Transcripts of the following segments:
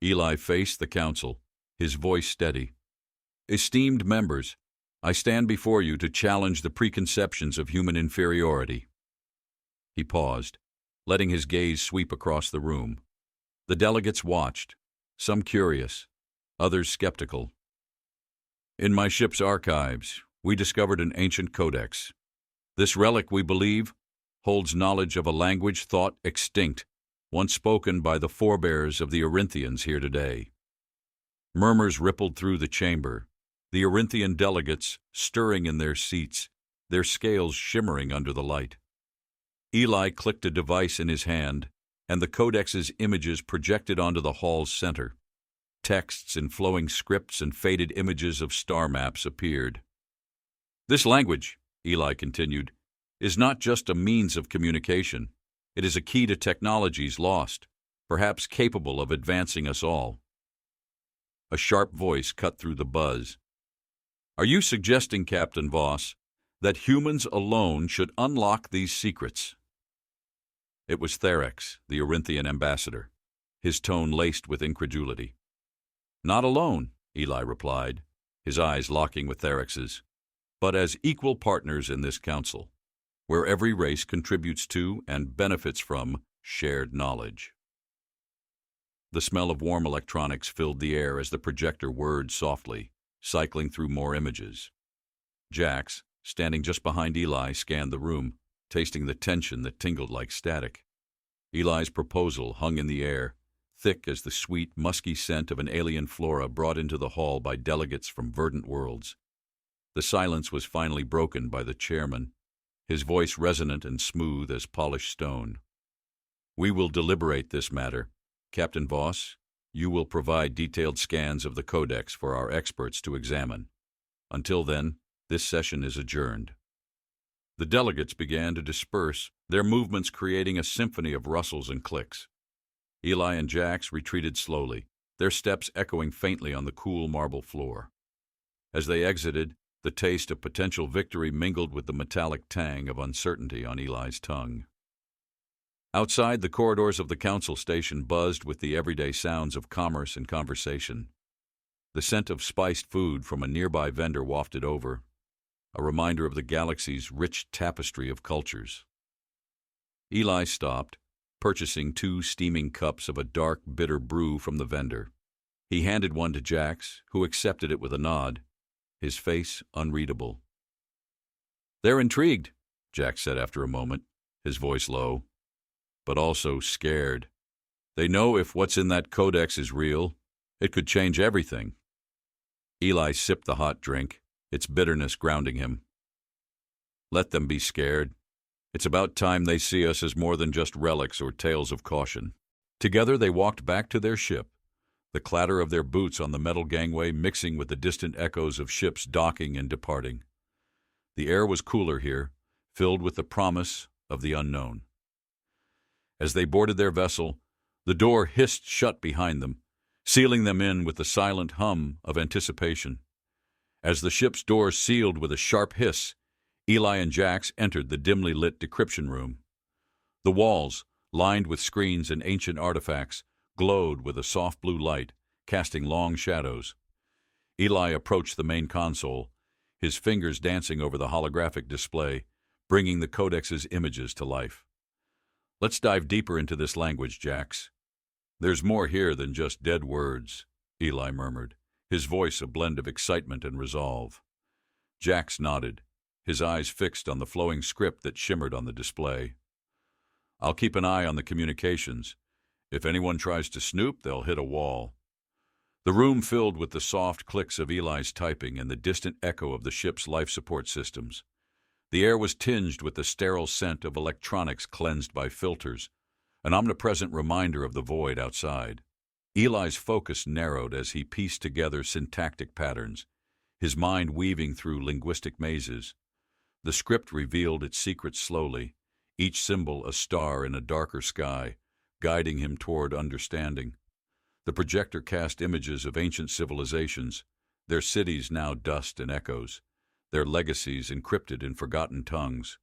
Eli faced the council, his voice steady. Esteemed members, I stand before you to challenge the preconceptions of human inferiority. He paused, letting his gaze sweep across the room. The delegates watched, some curious, others skeptical. In my ship's archives, we discovered an ancient codex. This relic, we believe, holds knowledge of a language thought extinct, once spoken by the forebears of the Arinthians here today. Murmurs rippled through the chamber, the Arinthian delegates stirring in their seats, their scales shimmering under the light. Eli clicked a device in his hand, and the codex's images projected onto the hall's center. Texts in flowing scripts and faded images of star maps appeared. This language, Eli continued, is not just a means of communication. It is a key to technologies lost, perhaps capable of advancing us all. A sharp voice cut through the buzz. Are you suggesting, Captain Voss, that humans alone should unlock these secrets? It was Therex, the Arinthian ambassador, his tone laced with incredulity. Not alone, Eli replied, his eyes locking with Therex's, but as equal partners in this council, where every race contributes to and benefits from shared knowledge. The smell of warm electronics filled the air as the projector whirred softly, cycling through more images. Jax, standing just behind Eli, scanned the room, tasting the tension that tingled like static. Eli's proposal hung in the air, thick as the sweet, musky scent of an alien flora brought into the hall by delegates from verdant worlds. The silence was finally broken by the chairman, his voice resonant and smooth as polished stone. We will deliberate this matter. Captain Voss, you will provide detailed scans of the codex for our experts to examine. Until then, this session is adjourned. The delegates began to disperse, their movements creating a symphony of rustles and clicks. Eli and Jax retreated slowly, their steps echoing faintly on the cool marble floor. As they exited, the taste of potential victory mingled with the metallic tang of uncertainty on Eli's tongue. Outside, the corridors of the council station buzzed with the everyday sounds of commerce and conversation. The scent of spiced food from a nearby vendor wafted over, a reminder of the galaxy's rich tapestry of cultures. Eli stopped, purchasing 2 steaming cups of a dark, bitter brew from the vendor. He handed one to Jax, who accepted it with a nod, his face unreadable. They're intrigued, Jax said after a moment, his voice low, but also scared. They know if what's in that codex is real, it could change everything. Eli sipped the hot drink, its bitterness grounding him. Let them be scared. It's about time they see us as more than just relics or tales of caution. Together they walked back to their ship, the clatter of their boots on the metal gangway mixing with the distant echoes of ships docking and departing. The air was cooler here, filled with the promise of the unknown. As they boarded their vessel, the door hissed shut behind them, sealing them in with the silent hum of anticipation. As the ship's door sealed with a sharp hiss, Eli and Jax entered the dimly lit decryption room. The walls, lined with screens and ancient artifacts, glowed with a soft blue light, casting long shadows. Eli approached the main console, his fingers dancing over the holographic display, bringing the codex's images to life. Let's dive deeper into this language, Jax. There's more here than just dead words, Eli murmured, his voice a blend of excitement and resolve. Jax nodded, his eyes fixed on the flowing script that shimmered on the display. I'll keep an eye on the communications. If anyone tries to snoop, they'll hit a wall. The room filled with the soft clicks of Eli's typing and the distant echo of the ship's life support systems. The air was tinged with the sterile scent of electronics cleansed by filters, an omnipresent reminder of the void outside. Eli's focus narrowed as he pieced together syntactic patterns, his mind weaving through linguistic mazes. The script revealed its secrets slowly, each symbol a star in a darker sky, guiding him toward understanding. The projector cast images of ancient civilizations, their cities now dust and echoes, their legacies encrypted in forgotten tongues.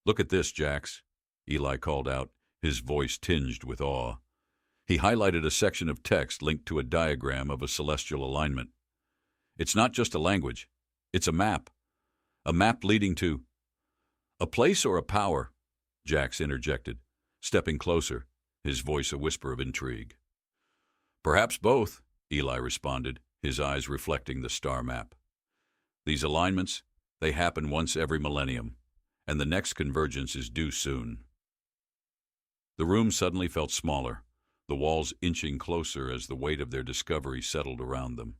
Look at this, Jax, Eli called out, his voice tinged with awe. He highlighted a section of text linked to a diagram of a celestial alignment. It's not just a language. It's a map. A map leading to... A place or a power? Jax interjected, stepping closer, his voice a whisper of intrigue. Perhaps both, Eli responded, his eyes reflecting the star map. These alignments, they happen once every millennium, and the next convergence is due soon. The room suddenly felt smaller, the walls inching closer as the weight of their discovery settled around them.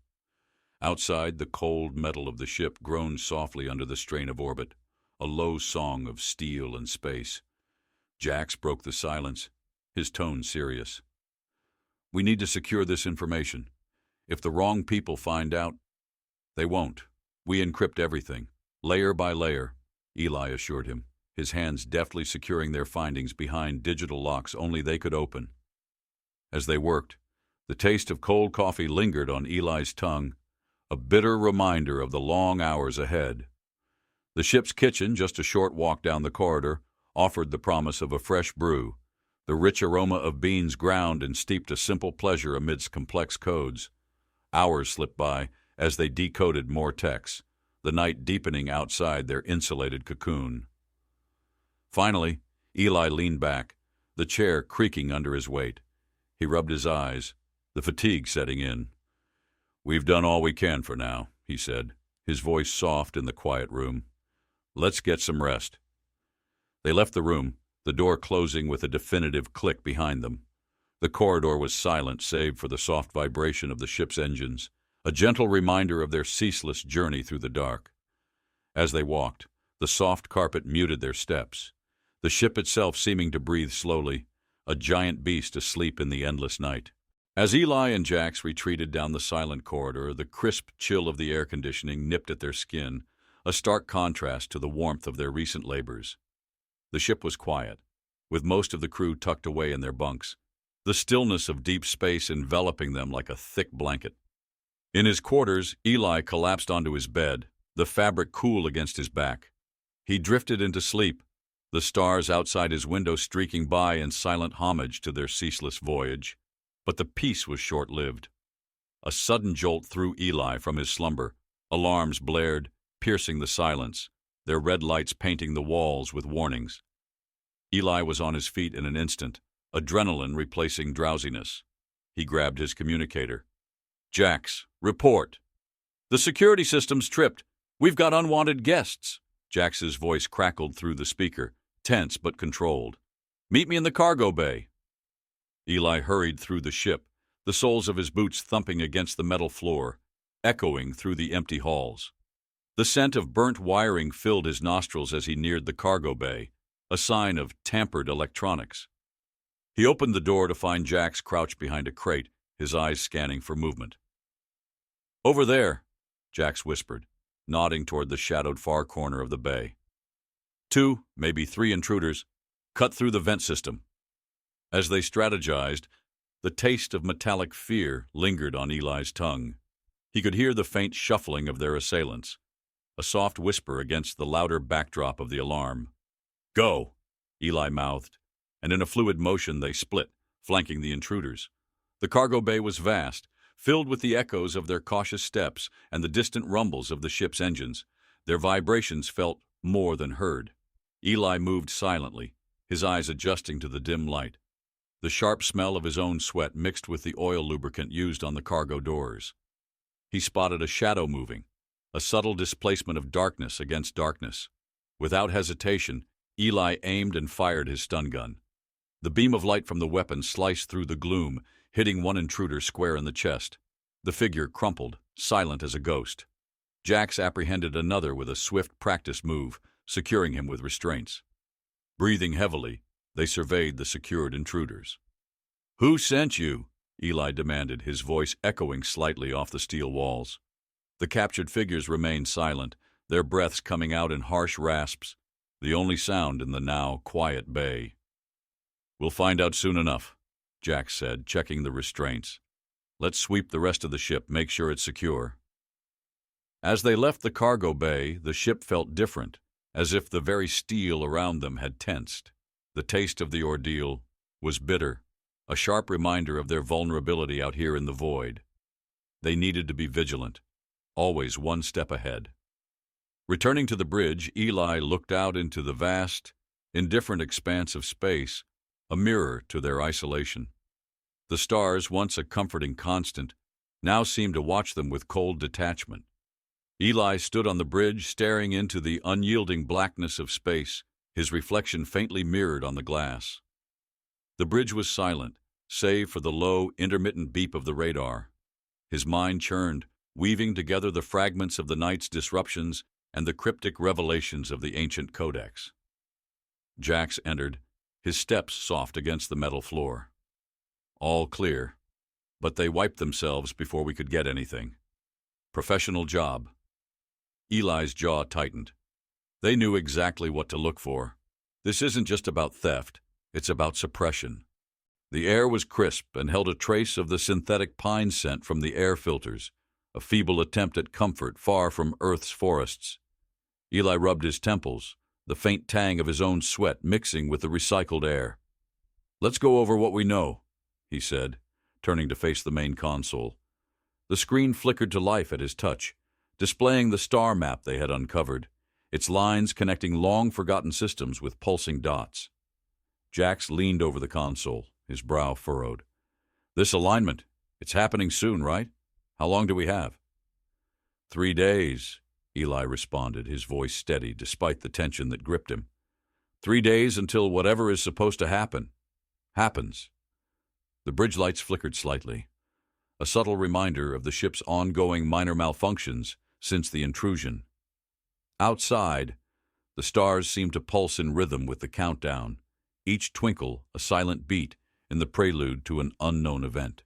Outside, the cold metal of the ship groaned softly under the strain of orbit, a low song of steel and space. Jax broke the silence, his tone serious. We need to secure this information. If the wrong people find out, they won't. We encrypt everything, layer by layer, Eli assured him, his hands deftly securing their findings behind digital locks only they could open. As they worked, the taste of cold coffee lingered on Eli's tongue, a bitter reminder of the long hours ahead. The ship's kitchen, just a short walk down the corridor, offered the promise of a fresh brew, the rich aroma of beans ground and steeped a simple pleasure amidst complex codes. Hours slipped by as they decoded more texts, the night deepening outside their insulated cocoon. Finally, Eli leaned back, the chair creaking under his weight. He rubbed his eyes, the fatigue setting in. We've done all we can for now, he said, his voice soft in the quiet room. Let's get some rest. They left the room, the door closing with a definitive click behind them. The corridor was silent save for the soft vibration of the ship's engines, a gentle reminder of their ceaseless journey through the dark. As they walked, the soft carpet muted their steps, the ship itself seeming to breathe slowly, a giant beast asleep in the endless night. As Eli and Jax retreated down the silent corridor, the crisp chill of the air conditioning nipped at their skin, a stark contrast to the warmth of their recent labors. The ship was quiet, with most of the crew tucked away in their bunks, the stillness of deep space enveloping them like a thick blanket. In his quarters, Eli collapsed onto his bed, the fabric cool against his back. He drifted into sleep, the stars outside his window streaking by in silent homage to their ceaseless voyage. But the peace was short-lived. A sudden jolt threw Eli from his slumber. Alarms blared, piercing the silence, their red lights painting the walls with warnings. Eli was on his feet in an instant, adrenaline replacing drowsiness. He grabbed his communicator. Jax, report. The security system's tripped. We've got unwanted guests. Jax's voice crackled through the speaker, tense but controlled. Meet me in the cargo bay. Eli hurried through the ship, the soles of his boots thumping against the metal floor, echoing through the empty halls. The scent of burnt wiring filled his nostrils as he neared the cargo bay, a sign of tampered electronics. He opened the door to find Jax crouched behind a crate, his eyes scanning for movement. Over there, Jax whispered, nodding toward the shadowed far corner of the bay. 2, maybe 3 intruders, cut through the vent system. As they strategized, the taste of metallic fear lingered on Eli's tongue. He could hear the faint shuffling of their assailants, a soft whisper against the louder backdrop of the alarm. Go, Eli mouthed, and in a fluid motion they split, flanking the intruders. The cargo bay was vast, filled with the echoes of their cautious steps and the distant rumbles of the ship's engines. Their vibrations felt more than heard. Eli moved silently, his eyes adjusting to the dim light. The sharp smell of his own sweat mixed with the oil lubricant used on the cargo doors. He spotted a shadow moving, a subtle displacement of darkness against darkness. Without hesitation, Eli aimed and fired his stun gun. The beam of light from the weapon sliced through the gloom, hitting one intruder square in the chest. The figure crumpled, silent as a ghost. Jax apprehended another with a swift practice move, securing him with restraints. Breathing heavily, they surveyed the secured intruders. Who sent you? Eli demanded, his voice echoing slightly off the steel walls. The captured figures remained silent, their breaths coming out in harsh rasps, the only sound in the now quiet bay. We'll find out soon enough, Jax said, checking the restraints. Let's sweep the rest of the ship, make sure it's secure. As they left the cargo bay, the ship felt different, as if the very steel around them had tensed. The taste of the ordeal was bitter, a sharp reminder of their vulnerability out here in the void. They needed to be vigilant, always one step ahead. Returning to the bridge, Eli looked out into the vast, indifferent expanse of space, a mirror to their isolation. The stars, once a comforting constant, now seemed to watch them with cold detachment. Eli stood on the bridge, staring into the unyielding blackness of space, his reflection faintly mirrored on the glass. The bridge was silent, save for the low, intermittent beep of the radar. His mind churned, weaving together the fragments of the night's disruptions and the cryptic revelations of the ancient codex. Jax entered, his steps soft against the metal floor. All clear, but they wiped themselves before we could get anything. Professional job. Eli's jaw tightened. They knew exactly what to look for. This isn't just about theft, it's about suppression. The air was crisp and held a trace of the synthetic pine scent from the air filters, a feeble attempt at comfort far from Earth's forests. Eli rubbed his temples, the faint tang of his own sweat mixing with the recycled air. "Let's go over what we know," he said, turning to face the main console. The screen flickered to life at his touch, displaying the star map they had uncovered, its lines connecting long-forgotten systems with pulsing dots. Jax leaned over the console, his brow furrowed. "This alignment, it's happening soon, right? How long do we have?" 3 days, Eli responded, his voice steady despite the tension that gripped him. 3 days until whatever is supposed to happen, happens. The bridge lights flickered slightly, a subtle reminder of the ship's ongoing minor malfunctions since the intrusion. Outside, the stars seemed to pulse in rhythm with the countdown, each twinkle a silent beat in the prelude to an unknown event.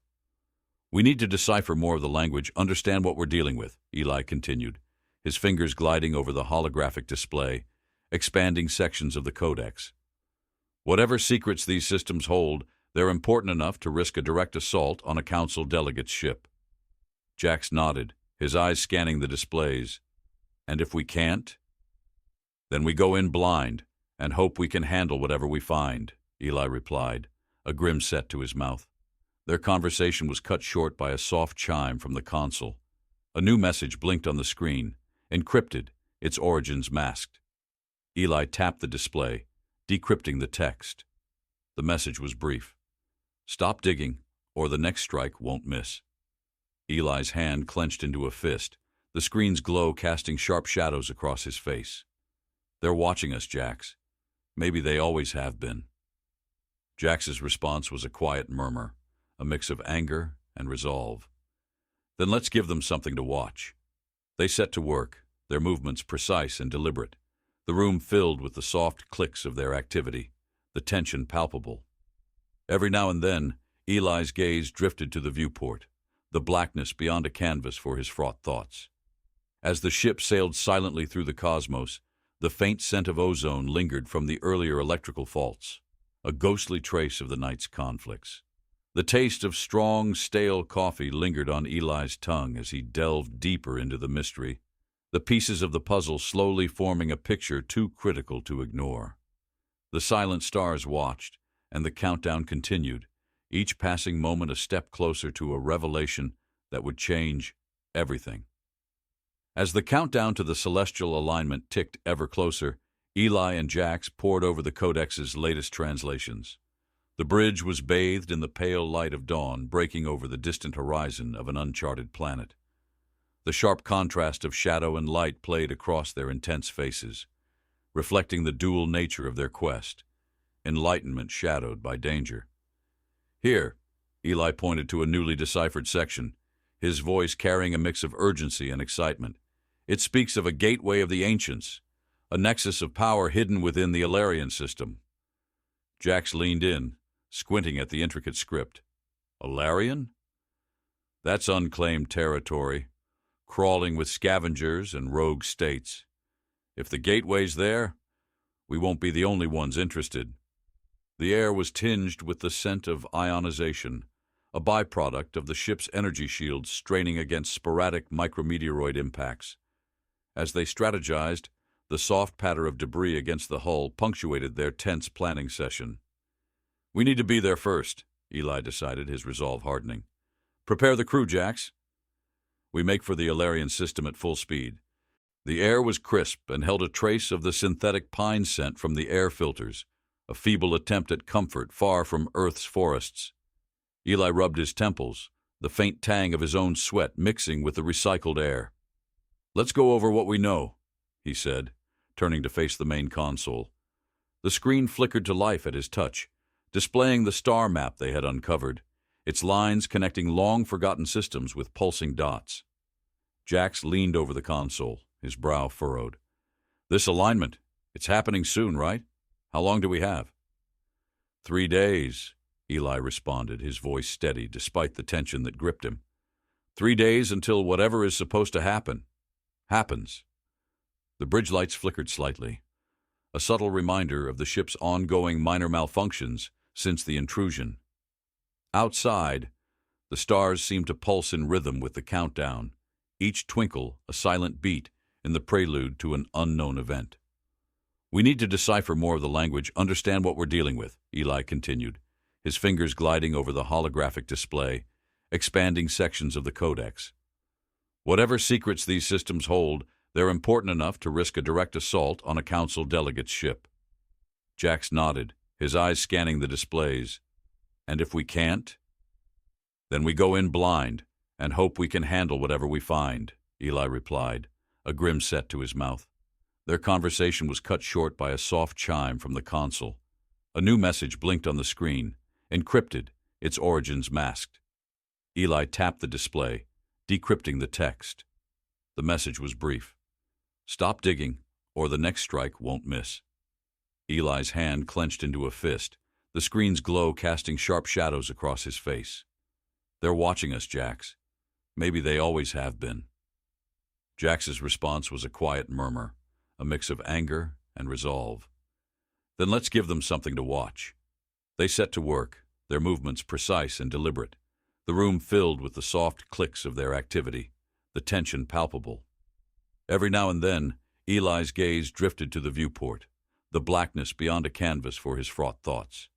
"We need to decipher more of the language, understand what we're dealing with," Eli continued, his fingers gliding over the holographic display, expanding sections of the codex. "Whatever secrets these systems hold, they're important enough to risk a direct assault on a council delegate's ship." Jax nodded, his eyes scanning the displays. "And if we can't?" "Then we go in blind and hope we can handle whatever we find," Eli replied, a grim set to his mouth. Their conversation was cut short by a soft chime from the console. A new message blinked on the screen, encrypted, its origins masked. Eli tapped the display, decrypting the text. The message was brief. "Stop digging, or the next strike won't miss." Eli's hand clenched into a fist, the screen's glow casting sharp shadows across his face. "They're watching us, Jax. Maybe they always have been." Jax's response was a quiet murmur, a mix of anger and resolve. "Then let's give them something to watch." They set to work, their movements precise and deliberate, the room filled with the soft clicks of their activity, the tension palpable. Every now and then, Eli's gaze drifted to the viewport, the blackness beyond a canvas for his fraught thoughts. As the ship sailed silently through the cosmos, the faint scent of ozone lingered from the earlier electrical faults, a ghostly trace of the night's conflicts. The taste of strong, stale coffee lingered on Eli's tongue as he delved deeper into the mystery, the pieces of the puzzle slowly forming a picture too critical to ignore. The silent stars watched, and the countdown continued, each passing moment a step closer to a revelation that would change everything. As the countdown to the celestial alignment ticked ever closer, Eli and Jax pored over the codex's latest translations. The bridge was bathed in the pale light of dawn breaking over the distant horizon of an uncharted planet. The sharp contrast of shadow and light played across their intense faces, reflecting the dual nature of their quest, enlightenment shadowed by danger. "Here," Eli pointed to a newly deciphered section, his voice carrying a mix of urgency and excitement. "It speaks of a gateway of the ancients, a nexus of power hidden within the Alarian system." Jax leaned in, squinting at the intricate script. "Alarian? That's unclaimed territory, crawling with scavengers and rogue states. If the gateway's there, we won't be the only ones interested." The air was tinged with the scent of ionization, a byproduct of the ship's energy shields straining against sporadic micrometeoroid impacts. As they strategized, the soft patter of debris against the hull punctuated their tense planning session. "We need to be there first," Eli decided, his resolve hardening. Prepare the crew, Jax. We make for the Alarian system at full speed. The air was crisp and held a trace of the synthetic pine scent from the air filters, a feeble attempt at comfort far from Earth's forests. Eli rubbed his temples, the faint tang of his own sweat mixing with the recycled air. Let's go over what we know, he said, turning to face the main console. The screen flickered to life at his touch, displaying the star map they had uncovered, its lines connecting long-forgotten systems with pulsing dots. Jax leaned over the console, his brow furrowed. This alignment, it's happening soon, right? How long do we have? 3 days, Eli responded, his voice steady despite the tension that gripped him. 3 days until whatever is supposed to happen happens. The bridge lights flickered slightly, a subtle reminder of the ship's ongoing minor malfunctions since the intrusion. Outside, the stars seemed to pulse in rhythm with the countdown, each twinkle a silent beat in the prelude to an unknown event. We need to decipher more of the language, understand what we're dealing with, Eli continued, his fingers gliding over the holographic display, expanding sections of the codex. Whatever secrets these systems hold, they're important enough to risk a direct assault on a council delegate's ship. Jax nodded, his eyes scanning the displays. And if we can't? Then we go in blind and hope we can handle whatever we find, Eli replied, a grim set to his mouth. Their conversation was cut short by a soft chime from the console. A new message blinked on the screen, encrypted, its origins masked. Eli tapped the display, decrypting the text. The message was brief. Stop digging, or the next strike won't miss. Eli's hand clenched into a fist, the screen's glow casting sharp shadows across his face. They're watching us, Jax. Maybe they always have been. Jax's response was a quiet murmur, a mix of anger and resolve. Then let's give them something to watch. They set to work, their movements precise and deliberate, the room filled with the soft clicks of their activity, the tension palpable. Every now and then, Eli's gaze drifted to the viewport, the blackness beyond a canvas for his fraught thoughts.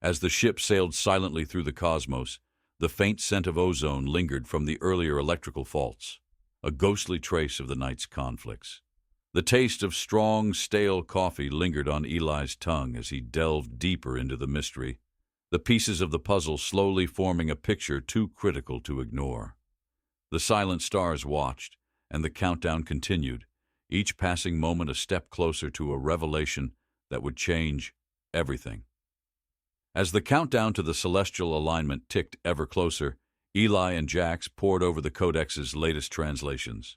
As the ship sailed silently through the cosmos, the faint scent of ozone lingered from the earlier electrical faults, a ghostly trace of the night's conflicts. The taste of strong, stale coffee lingered on Eli's tongue as he delved deeper into the mystery, the pieces of the puzzle slowly forming a picture too critical to ignore. The silent stars watched, and the countdown continued, each passing moment a step closer to a revelation that would change everything. As the countdown to the celestial alignment ticked ever closer, Eli and Jax pored over the codex's latest translations.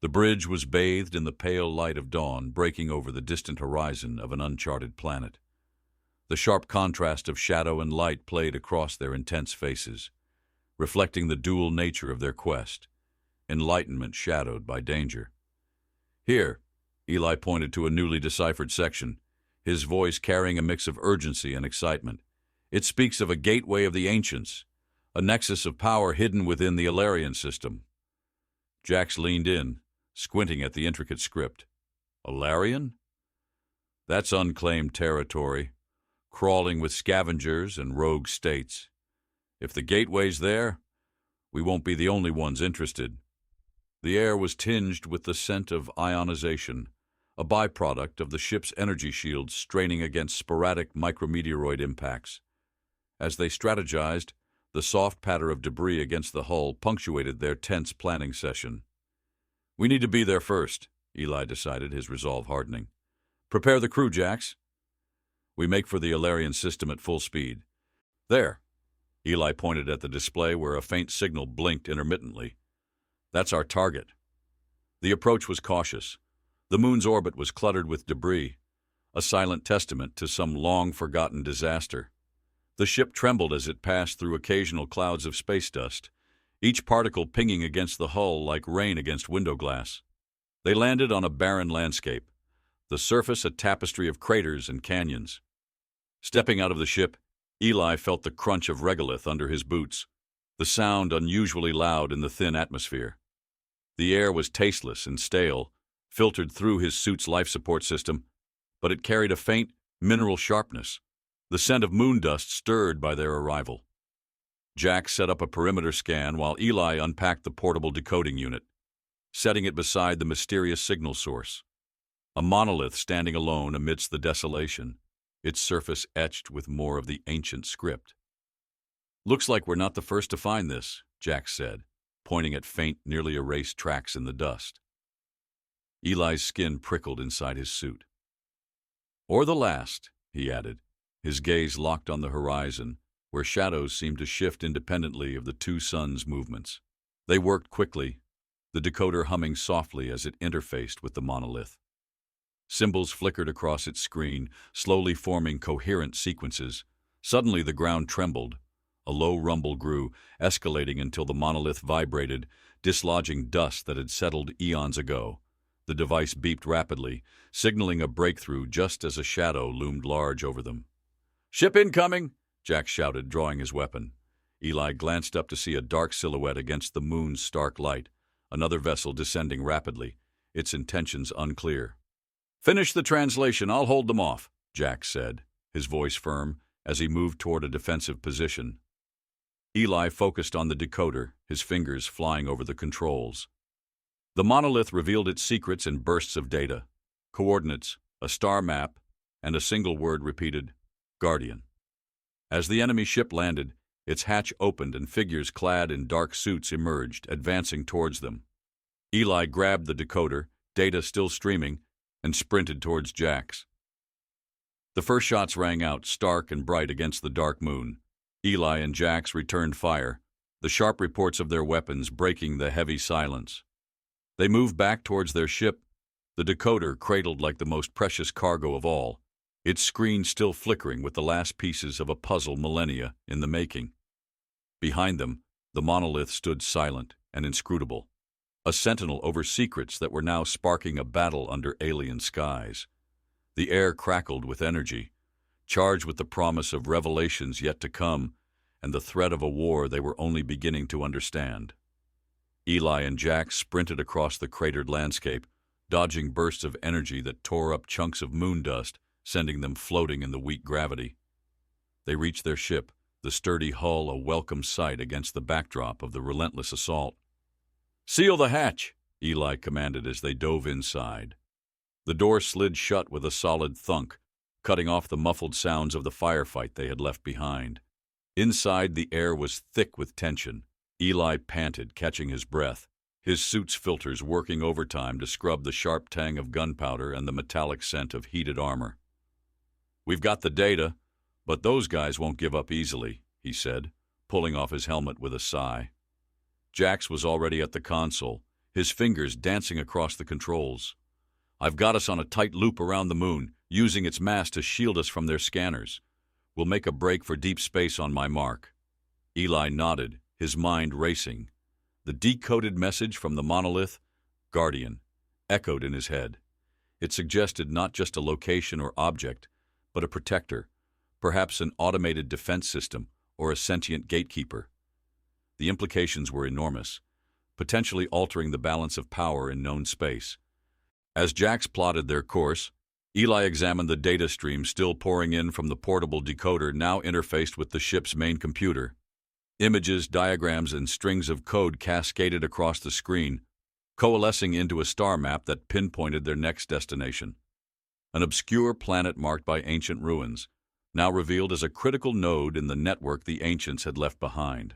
The bridge was bathed in the pale light of dawn breaking over the distant horizon of an uncharted planet. The sharp contrast of shadow and light played across their intense faces, reflecting the dual nature of their quest, enlightenment shadowed by danger. Here, Eli pointed to a newly deciphered section, his voice carrying a mix of urgency and excitement. It speaks of a gateway of the ancients, a nexus of power hidden within the Alarian system. Jax leaned in, squinting at the intricate script. Alarian? That's unclaimed territory, crawling with scavengers and rogue states. If the gateway's there, we won't be the only ones interested. The air was tinged with the scent of ionization, a byproduct of the ship's energy shields straining against sporadic micrometeoroid impacts. As they strategized, the soft patter of debris against the hull punctuated their tense planning session. We need to be there first, Eli decided, his resolve hardening. Prepare the crew, Jax. We make for the Alarian system at full speed. There. Eli pointed at the display where a faint signal blinked intermittently. That's our target. The approach was cautious. The moon's orbit was cluttered with debris, a silent testament to some long-forgotten disaster. The ship trembled as it passed through occasional clouds of space dust, each particle pinging against the hull like rain against window glass. They landed on a barren landscape, the surface a tapestry of craters and canyons. Stepping out of the ship, Eli felt the crunch of regolith under his boots, the sound unusually loud in the thin atmosphere. The air was tasteless and stale, filtered through his suit's life support system, but it carried a faint, mineral sharpness, the scent of moon dust stirred by their arrival. Jack set up a perimeter scan while Eli unpacked the portable decoding unit, setting it beside the mysterious signal source. A monolith standing alone amidst the desolation, its surface etched with more of the ancient script. "Looks like we're not the first to find this," Jack said, pointing at faint, nearly erased tracks in the dust. Eli's skin prickled inside his suit. "Or the last," he added, his gaze locked on the horizon, where shadows seemed to shift independently of the two suns' movements. They worked quickly, the decoder humming softly as it interfaced with the monolith. Symbols flickered across its screen, slowly forming coherent sequences. Suddenly the ground trembled. A low rumble grew, escalating until the monolith vibrated, dislodging dust that had settled eons ago. The device beeped rapidly, signaling a breakthrough just as a shadow loomed large over them. "Ship incoming!" Jack shouted, drawing his weapon. Eli glanced up to see a dark silhouette against the moon's stark light, another vessel descending rapidly, its intentions unclear. "Finish the translation, I'll hold them off," Jack said, his voice firm, as he moved toward a defensive position. Eli focused on the decoder, his fingers flying over the controls. The monolith revealed its secrets in bursts of data, coordinates, a star map, and a single word repeated, "Guardian." As the enemy ship landed, its hatch opened and figures clad in dark suits emerged, advancing towards them. Eli grabbed the decoder, data still streaming, and sprinted towards Jack's. The first shots rang out, stark and bright against the dark moon. Eli and Jax returned fire, the sharp reports of their weapons breaking the heavy silence. They moved back towards their ship, the decoder cradled like the most precious cargo of all, its screen still flickering with the last pieces of a puzzle millennia in the making. Behind them, the monolith stood silent and inscrutable, a sentinel over secrets that were now sparking a battle under alien skies. The air crackled with energy, charged with the promise of revelations yet to come and the threat of a war they were only beginning to understand. Eli and Jack sprinted across the cratered landscape, dodging bursts of energy that tore up chunks of moon dust, sending them floating in the weak gravity. They reached their ship, the sturdy hull a welcome sight against the backdrop of the relentless assault. "Seal the hatch," Eli commanded as they dove inside. The door slid shut with a solid thunk, cutting off the muffled sounds of the firefight they had left behind. Inside, the air was thick with tension. Eli panted, catching his breath, his suit's filters working overtime to scrub the sharp tang of gunpowder and the metallic scent of heated armor. "We've got the data, but those guys won't give up easily," he said, pulling off his helmet with a sigh. Jax was already at the console, his fingers dancing across the controls. "I've got us on a tight loop around the moon, using its mass to shield us from their scanners. We'll make a break for deep space on my mark." Eli nodded, his mind racing. The decoded message from the monolith, "Guardian," echoed in his head. It suggested not just a location or object, but a protector, perhaps an automated defense system or a sentient gatekeeper. The implications were enormous, potentially altering the balance of power in known space. As Jax plotted their course, Eli examined the data stream still pouring in from the portable decoder now interfaced with the ship's main computer. Images, diagrams, and strings of code cascaded across the screen, coalescing into a star map that pinpointed their next destination. An obscure planet marked by ancient ruins, now revealed as a critical node in the network the ancients had left behind.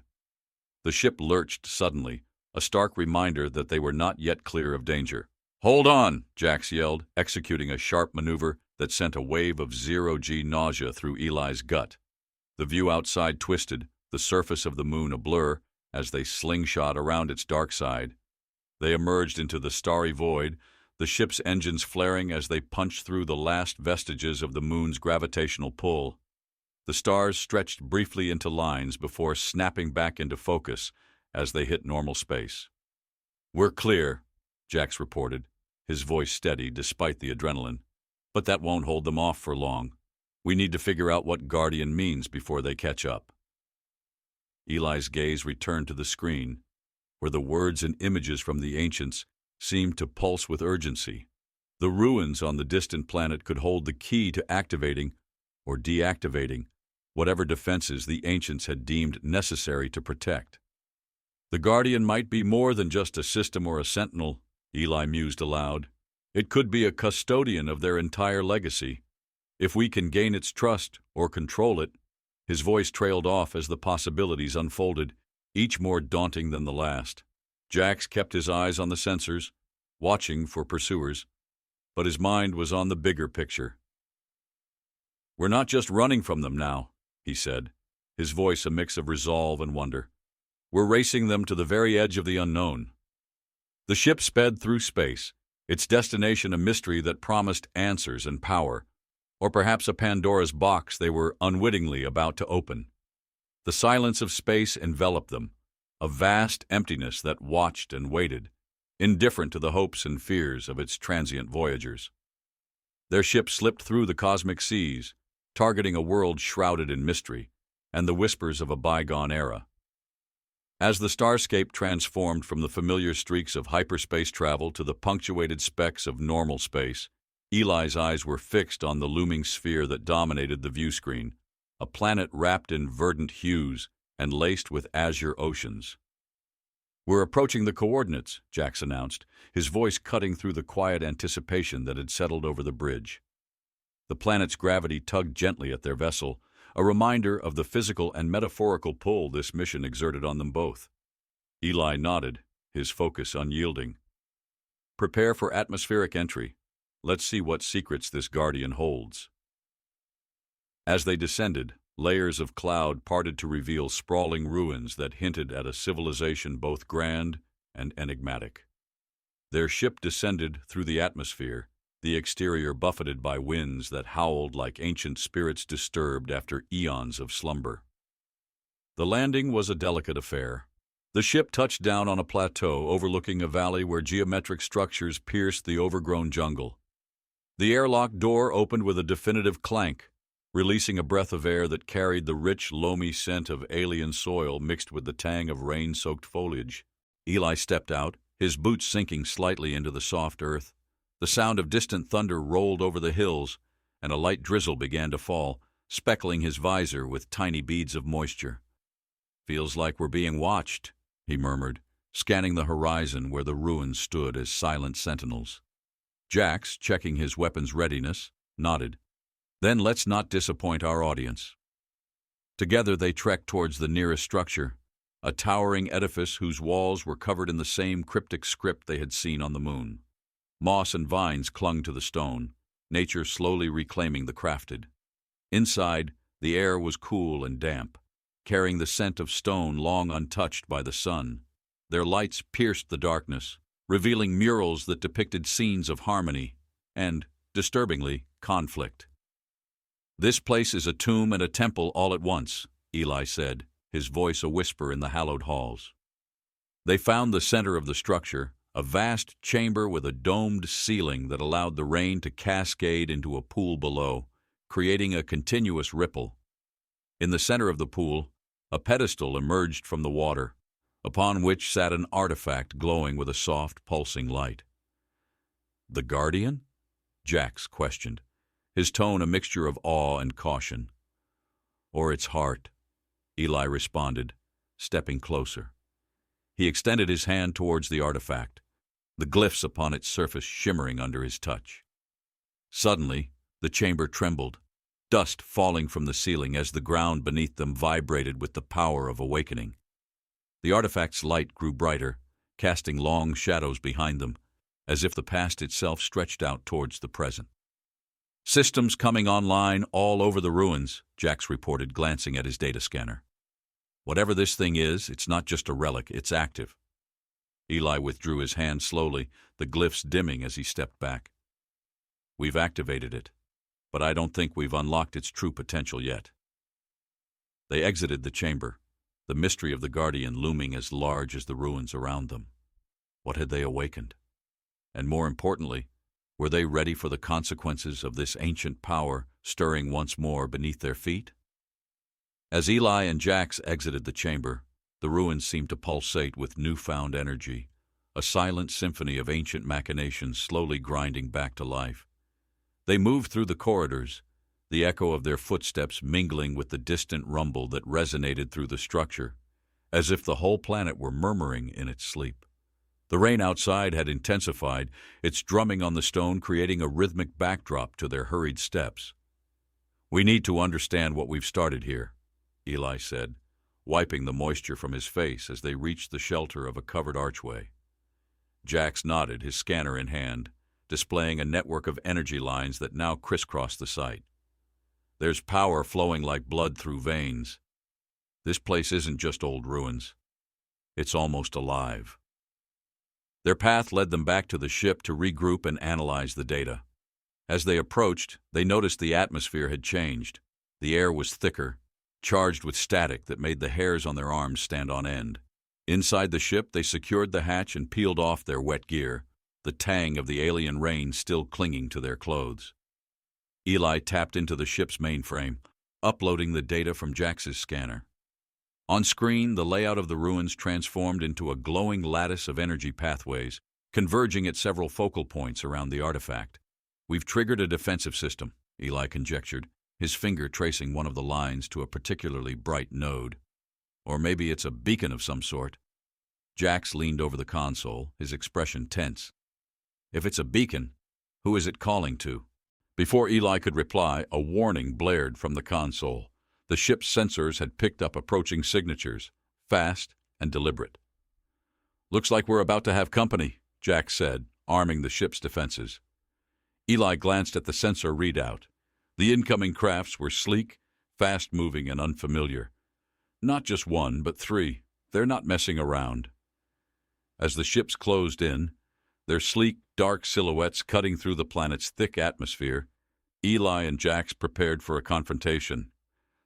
The ship lurched suddenly, a stark reminder that they were not yet clear of danger. "Hold on!" Jax yelled, executing a sharp maneuver that sent a wave of zero-G nausea through Eli's gut. The view outside twisted, the surface of the moon a blur, as they slingshot around its dark side. They emerged into the starry void, the ship's engines flaring as they punched through the last vestiges of the moon's gravitational pull. The stars stretched briefly into lines before snapping back into focus as they hit normal space. "We're clear," Jax reported, his voice steady despite the adrenaline. "But that won't hold them off for long. We need to figure out what Guardian means before they catch up." Eli's gaze returned to the screen, where the words and images from the ancients seemed to pulse with urgency. The ruins on the distant planet could hold the key to activating, or deactivating whatever defenses the ancients had deemed necessary to protect. The Guardian might be more than just a system or a sentinel, Eli mused aloud. It could be a custodian of their entire legacy. If we can gain its trust or control it. His voice trailed off as the possibilities unfolded, each more daunting than the last. Jax kept his eyes on the sensors, watching for pursuers, but his mind was on the bigger picture. "We're not just running from them now," he said, his voice a mix of resolve and wonder. "We're racing them to the very edge of the unknown." The ship sped through space, its destination a mystery that promised answers and power, or perhaps a Pandora's box they were unwittingly about to open. The silence of space enveloped them, a vast emptiness that watched and waited, indifferent to the hopes and fears of its transient voyagers. Their ship slipped through the cosmic seas, targeting a world shrouded in mystery and the whispers of a bygone era. As the starscape transformed from the familiar streaks of hyperspace travel to the punctuated specks of normal space, Eli's eyes were fixed on the looming sphere that dominated the viewscreen, a planet wrapped in verdant hues and laced with azure oceans. "We're approaching the coordinates," Jax announced, his voice cutting through the quiet anticipation that had settled over the bridge. The planet's gravity tugged gently at their vessel, a reminder of the physical and metaphorical pull this mission exerted on them both. Eli nodded, his focus unyielding. "Prepare for atmospheric entry. Let's see what secrets this Guardian holds." As they descended, layers of cloud parted to reveal sprawling ruins that hinted at a civilization both grand and enigmatic. Their ship descended through the atmosphere, the exterior buffeted by winds that howled like ancient spirits disturbed after eons of slumber. The landing was a delicate affair. The ship touched down on a plateau overlooking a valley where geometric structures pierced the overgrown jungle. The airlock door opened with a definitive clank, releasing a breath of air that carried the rich, loamy scent of alien soil mixed with the tang of rain-soaked foliage. Eli stepped out, his boots sinking slightly into the soft earth. The sound of distant thunder rolled over the hills, and a light drizzle began to fall, speckling his visor with tiny beads of moisture. "Feels like we're being watched," he murmured, scanning the horizon where the ruins stood as silent sentinels. Jax, checking his weapon's readiness, nodded. "Then let's not disappoint our audience." Together they trekked towards the nearest structure, a towering edifice whose walls were covered in the same cryptic script they had seen on the moon. Moss and vines clung to the stone, nature slowly reclaiming the crafted. Inside, the air was cool and damp, carrying the scent of stone long untouched by the sun. Their lights pierced the darkness, revealing murals that depicted scenes of harmony and, disturbingly, conflict. "This place is a tomb and a temple all at once," Eli said, his voice a whisper in the hallowed halls. They found the center of the structure, a vast chamber with a domed ceiling that allowed the rain to cascade into a pool below, creating a continuous ripple. In the center of the pool, a pedestal emerged from the water, upon which sat an artifact glowing with a soft, pulsing light. "The Guardian?" Jax questioned, his tone a mixture of awe and caution. "Or its heart," Eli responded, stepping closer. He extended his hand towards the artifact, the glyphs upon its surface shimmering under his touch. Suddenly, the chamber trembled, dust falling from the ceiling as the ground beneath them vibrated with the power of awakening. The artifact's light grew brighter, casting long shadows behind them, as if the past itself stretched out towards the present. "Systems coming online all over the ruins," Jax reported, glancing at his data scanner. "Whatever this thing is, it's not just a relic, it's active." Eli withdrew his hand slowly, the glyphs dimming as he stepped back. "We've activated it, but I don't think we've unlocked its true potential yet." They exited the chamber, the mystery of the Guardian looming as large as the ruins around them. What had they awakened? And more importantly, were they ready for the consequences of this ancient power stirring once more beneath their feet? As Eli and Jax exited the chamber, the ruins seemed to pulsate with newfound energy, a silent symphony of ancient machinations slowly grinding back to life. They moved through the corridors, the echo of their footsteps mingling with the distant rumble that resonated through the structure, as if the whole planet were murmuring in its sleep. The rain outside had intensified, its drumming on the stone creating a rhythmic backdrop to their hurried steps. "We need to understand what we've started here," Eli said, wiping the moisture from his face as they reached the shelter of a covered archway. Jax nodded, his scanner in hand, displaying a network of energy lines that now crisscrossed the site. "There's power flowing like blood through veins. This place isn't just old ruins. It's almost alive." Their path led them back to the ship to regroup and analyze the data. As they approached, they noticed the atmosphere had changed. The air was thicker, charged with static that made the hairs on their arms stand on end. Inside the ship, they secured the hatch and peeled off their wet gear, the tang of the alien rain still clinging to their clothes. Eli tapped into the ship's mainframe, uploading the data from Jax's scanner. On screen, the layout of the ruins transformed into a glowing lattice of energy pathways, converging at several focal points around the artifact. "We've triggered a defensive system," Eli conjectured, his finger tracing one of the lines to a particularly bright node. "Or maybe it's a beacon of some sort." Jax leaned over the console, his expression tense. "If it's a beacon, who is it calling to?" Before Eli could reply, a warning blared from the console. The ship's sensors had picked up approaching signatures, fast and deliberate. "Looks like we're about to have company," Jax said, arming the ship's defenses. Eli glanced at the sensor readout. The incoming crafts were sleek, fast-moving, and unfamiliar. Not just one, but three. They're not messing around. As the ships closed in, their sleek, dark silhouettes cutting through the planet's thick atmosphere, Eli and Jax prepared for a confrontation.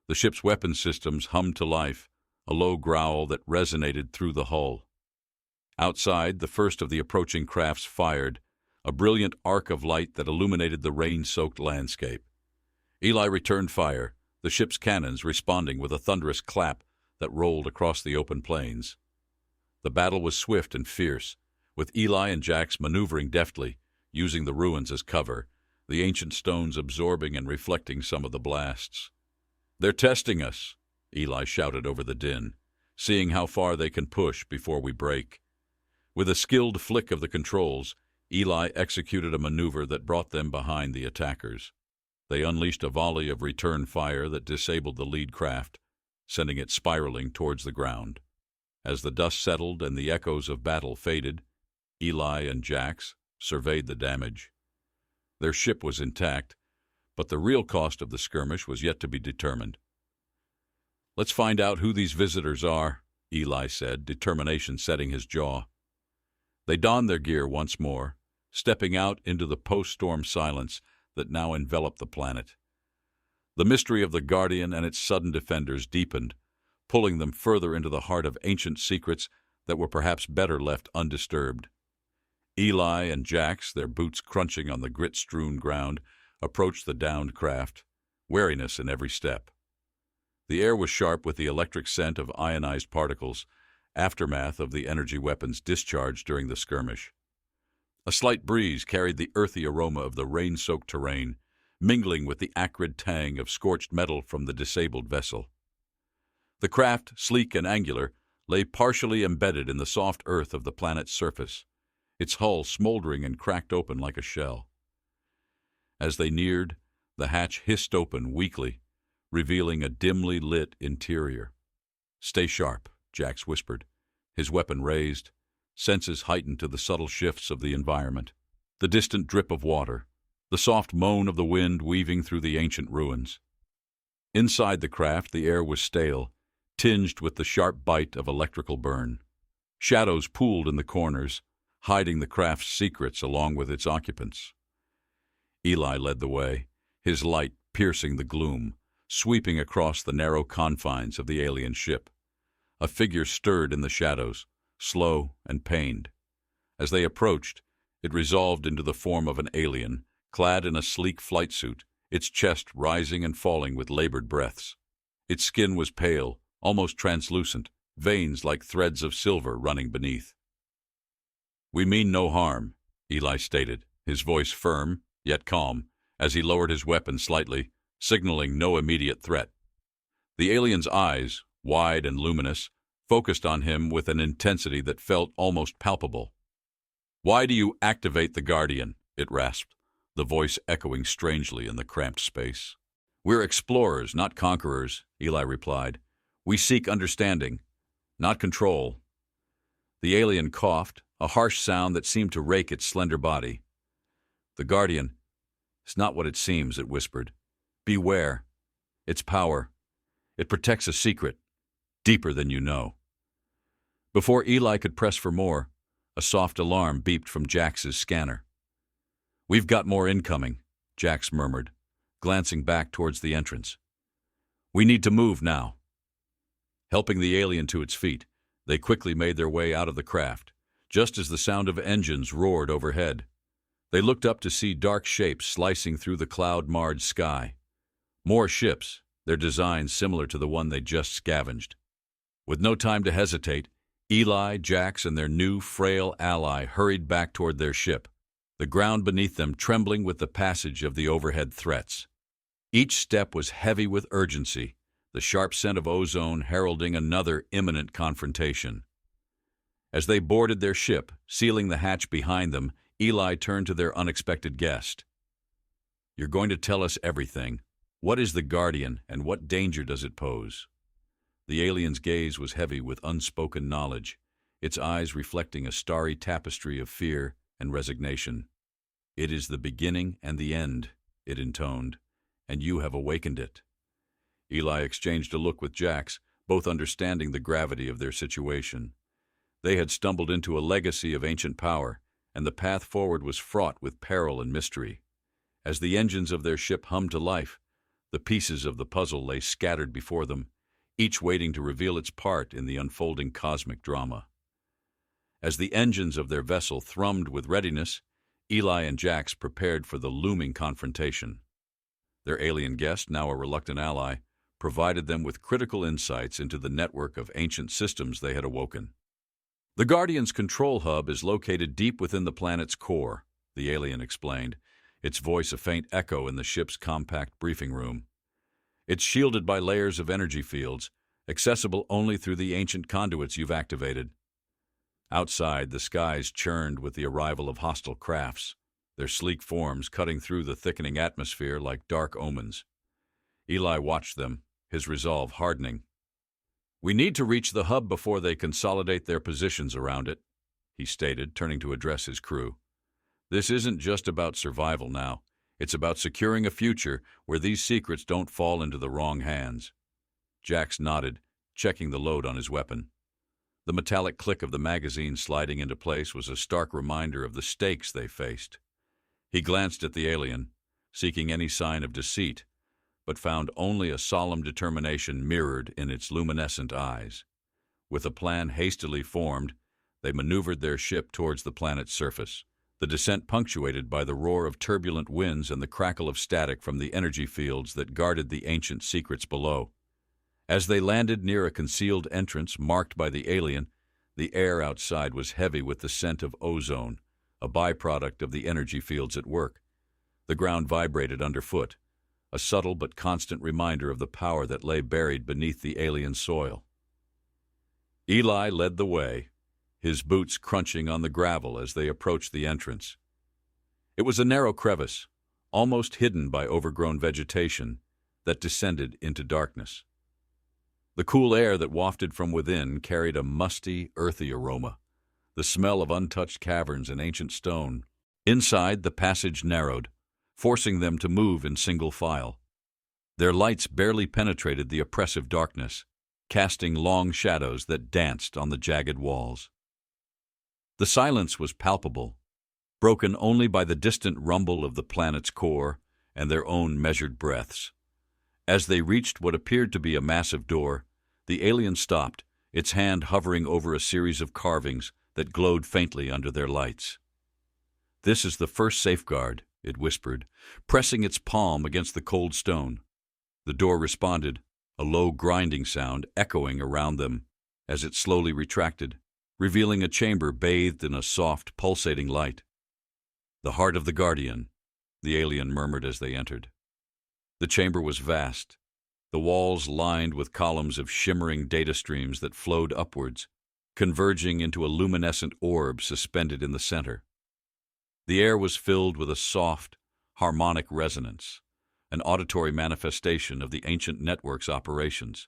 The ship's weapon systems hummed to life, a low growl that resonated through the hull. Outside, the first of the approaching crafts fired, a brilliant arc of light that illuminated the rain-soaked landscape. Eli returned fire, the ship's cannons responding with a thunderous clap that rolled across the open plains. The battle was swift and fierce, with Eli and Jax maneuvering deftly, using the ruins as cover, the ancient stones absorbing and reflecting some of the blasts. "They're testing us," Eli shouted over the din, "seeing how far they can push before we break." With a skilled flick of the controls, Eli executed a maneuver that brought them behind the attackers. They unleashed a volley of return fire that disabled the lead craft, sending it spiraling towards the ground. As the dust settled and the echoes of battle faded, Eli and Jax surveyed the damage. Their ship was intact, but the real cost of the skirmish was yet to be determined. "Let's find out who these visitors are," Eli said, determination setting his jaw. They donned their gear once more, stepping out into the post-storm silence that now enveloped the planet. The mystery of the Guardian and its sudden defenders deepened, pulling them further into the heart of ancient secrets that were perhaps better left undisturbed. Eli and Jax, their boots crunching on the grit-strewn ground, approached the downed craft, wariness in every step. The air was sharp with the electric scent of ionized particles, aftermath of the energy weapons discharged during the skirmish. A slight breeze carried the earthy aroma of the rain-soaked terrain, mingling with the acrid tang of scorched metal from the disabled vessel. The craft, sleek and angular, lay partially embedded in the soft earth of the planet's surface, its hull smoldering and cracked open like a shell. As they neared, the hatch hissed open weakly, revealing a dimly lit interior. "Stay sharp," Jax whispered, his weapon raised, senses heightened to the subtle shifts of the environment. The distant drip of water, the soft moan of the wind weaving through the ancient ruins. Inside the craft, the air was stale, tinged with the sharp bite of electrical burn. Shadows pooled in the corners, hiding the craft's secrets along with its occupants. Eli led the way, his light piercing the gloom, sweeping across the narrow confines of the alien ship. A figure stirred in the shadows, slow and pained. As they approached, it resolved into the form of an alien, clad in a sleek flight suit, its chest rising and falling with labored breaths. Its skin was pale, almost translucent, veins like threads of silver running beneath. "We mean no harm," Eli stated, his voice firm, yet calm, as he lowered his weapon slightly, signaling no immediate threat. The alien's eyes, wide and luminous, focused on him with an intensity that felt almost palpable. "Why do you activate the Guardian?" it rasped, the voice echoing strangely in the cramped space. "We're explorers, not conquerors," Eli replied. "We seek understanding, not control." The alien coughed, a harsh sound that seemed to rake its slender body. "The Guardian is not what it seems," it whispered. "Beware. Its power. It protects a secret, deeper than you know." Before Eli could press for more, a soft alarm beeped from Jax's scanner. "We've got more incoming," Jax murmured, glancing back towards the entrance. "We need to move now." Helping the alien to its feet, they quickly made their way out of the craft, just as the sound of engines roared overhead. They looked up to see dark shapes slicing through the cloud-marred sky. More ships, their designs similar to the one they just scavenged. With no time to hesitate, Eli, Jax, and their new, frail ally hurried back toward their ship, the ground beneath them trembling with the passage of the overhead threats. Each step was heavy with urgency, the sharp scent of ozone heralding another imminent confrontation. As they boarded their ship, sealing the hatch behind them, Eli turned to their unexpected guest. "You're going to tell us everything. What is the Guardian, and what danger does it pose?" The alien's gaze was heavy with unspoken knowledge, its eyes reflecting a starry tapestry of fear and resignation. "It is the beginning and the end," it intoned, "and you have awakened it." Eli exchanged a look with Jax, both understanding the gravity of their situation. They had stumbled into a legacy of ancient power, and the path forward was fraught with peril and mystery. As the engines of their ship hummed to life, the pieces of the puzzle lay scattered before them, each waiting to reveal its part in the unfolding cosmic drama. As the engines of their vessel thrummed with readiness, Eli and Jax prepared for the looming confrontation. Their alien guest, now a reluctant ally, provided them with critical insights into the network of ancient systems they had awoken. "The Guardian's control hub is located deep within the planet's core," the alien explained, its voice a faint echo in the ship's compact briefing room. "It's shielded by layers of energy fields, accessible only through the ancient conduits you've activated." Outside, the skies churned with the arrival of hostile crafts, their sleek forms cutting through the thickening atmosphere like dark omens. Eli watched them, his resolve hardening. "We need to reach the hub before they consolidate their positions around it," he stated, turning to address his crew. "This isn't just about survival now. It's about securing a future where these secrets don't fall into the wrong hands." Jax nodded, checking the load on his weapon. The metallic click of the magazine sliding into place was a stark reminder of the stakes they faced. He glanced at the alien, seeking any sign of deceit, but found only a solemn determination mirrored in its luminescent eyes. With a plan hastily formed, they maneuvered their ship towards the planet's surface, the descent punctuated by the roar of turbulent winds and the crackle of static from the energy fields that guarded the ancient secrets below. As they landed near a concealed entrance marked by the alien, the air outside was heavy with the scent of ozone, a byproduct of the energy fields at work. The ground vibrated underfoot, a subtle but constant reminder of the power that lay buried beneath the alien soil. Eli led the way, his boots crunching on the gravel as they approached the entrance. It was a narrow crevice, almost hidden by overgrown vegetation, that descended into darkness. The cool air that wafted from within carried a musty, earthy aroma, the smell of untouched caverns and ancient stone. Inside, the passage narrowed, forcing them to move in single file. Their lights barely penetrated the oppressive darkness, casting long shadows that danced on the jagged walls. The silence was palpable, broken only by the distant rumble of the planet's core and their own measured breaths. As they reached what appeared to be a massive door, the alien stopped, its hand hovering over a series of carvings that glowed faintly under their lights. "This is the first safeguard," it whispered, pressing its palm against the cold stone. The door responded, a low grinding sound echoing around them as it slowly retracted, revealing a chamber bathed in a soft, pulsating light. "The heart of the Guardian," the alien murmured as they entered. The chamber was vast, the walls lined with columns of shimmering data streams that flowed upwards, converging into a luminescent orb suspended in the center. The air was filled with a soft, harmonic resonance, an auditory manifestation of the ancient network's operations.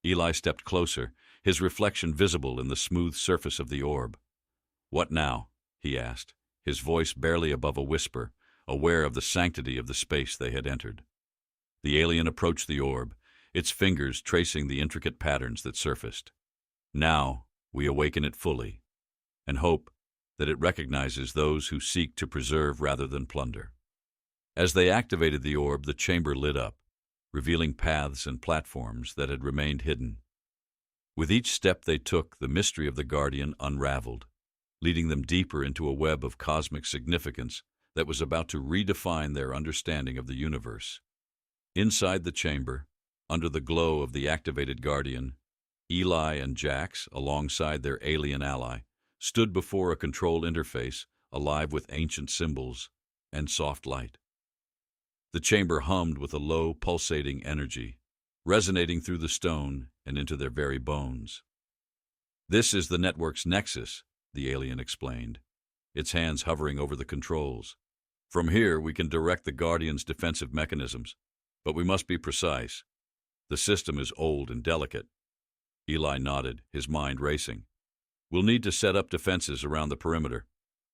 Eli stepped closer, his reflection visible in the smooth surface of the orb. "What now?" he asked, his voice barely above a whisper, aware of the sanctity of the space they had entered. The alien approached the orb, its fingers tracing the intricate patterns that surfaced. "Now we awaken it fully, and hope that it recognizes those who seek to preserve rather than plunder." As they activated the orb, the chamber lit up, revealing paths and platforms that had remained hidden. With each step they took, the mystery of the Guardian unraveled, leading them deeper into a web of cosmic significance that was about to redefine their understanding of the universe. Inside the chamber, under the glow of the activated Guardian, Eli and Jax, alongside their alien ally, stood before a control interface alive with ancient symbols and soft light. The chamber hummed with a low, pulsating energy, resonating through the stone and into their very bones. "This is the network's Nexus," the alien explained, its hands hovering over the controls. "From here we can direct the Guardian's defensive mechanisms, but we must be precise. The system is old and delicate." Eli nodded, his mind racing. "We'll need to set up defenses around the perimeter.